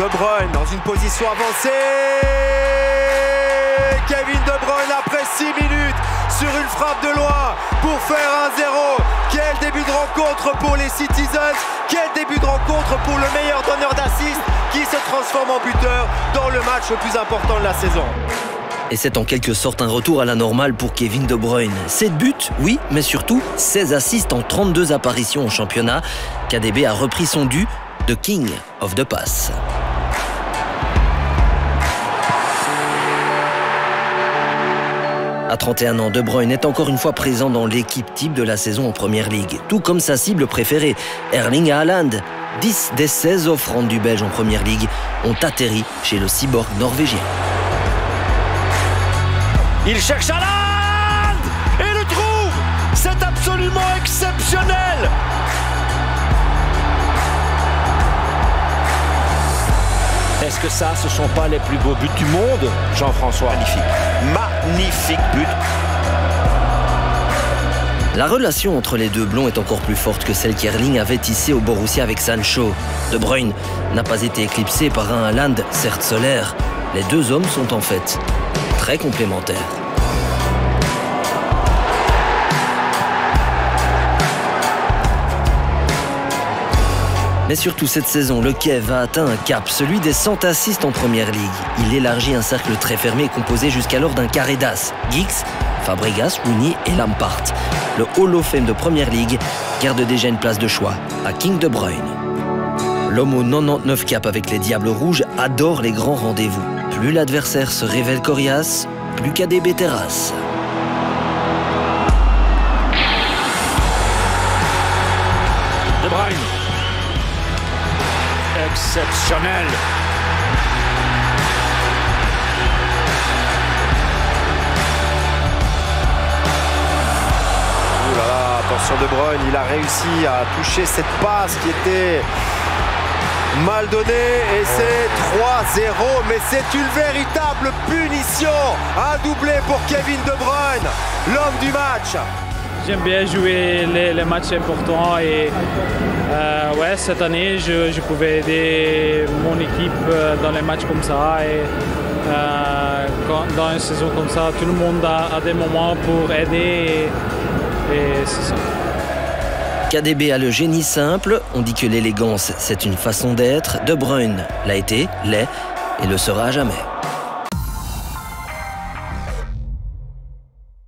De Bruyne dans une position avancée. Kevin De Bruyne après 6 minutes sur une frappe de loin pour faire 1-0. Quel début de rencontre pour les Citizens. Quel début de rencontre pour le meilleur donneur d'assist qui se transforme en buteur dans le match le plus important de la saison. Et c'est en quelque sorte un retour à la normale pour Kevin De Bruyne. 7 buts, oui, mais surtout 16 assists en 32 apparitions au championnat. KDB a repris son dû de King of the Pass. À 31 ans, De Bruyne est encore une fois présent dans l'équipe type de la saison en Première Ligue, tout comme sa cible préférée, Erling Haaland. 10 des 16 offrandes du Belge en Première Ligue ont atterri chez le cyborg norvégien. Il cherche Haaland et le trouve. C'est absolument exceptionnel. Est-ce que ça, ce ne sont pas les plus beaux buts du monde, Jean-François? Magnifique. Magnifique but. La relation entre les deux blonds est encore plus forte que celle qu'Erling avait tissée au Borussia avec Sancho. De Bruyne n'a pas été éclipsé par un Haaland, certes solaire. Les deux hommes sont en fait très complémentaires. Mais surtout cette saison, le Kiev a atteint un cap, celui des 100 assists en Première Ligue. Il élargit un cercle très fermé composé jusqu'alors d'un carré d'as. Giggs, Fabregas, Rooney et Lampard. Le Hall of Fame de Première Ligue garde déjà une place de choix à King De Bruyne. L'homme aux 99 caps avec les Diables Rouges adore les grands rendez-vous. Plus l'adversaire se révèle coriace, plus KDB terrasse. De Bruyne. Exceptionnel. Ouh là là, attention De Bruyne, il a réussi à toucher cette passe qui était mal donnée et c'est 3-0, mais c'est une véritable punition. Un doublé pour Kevin De Bruyne, l'homme du match. J'aime bien jouer les matchs importants et ouais, cette année, je pouvais aider mon équipe dans les matchs comme ça. Et dans une saison comme ça, tout le monde a des moments pour aider et c'est ça. KDB a le génie simple, on dit que l'élégance c'est une façon d'être. De Bruyne l'a été, l'est et le sera à jamais.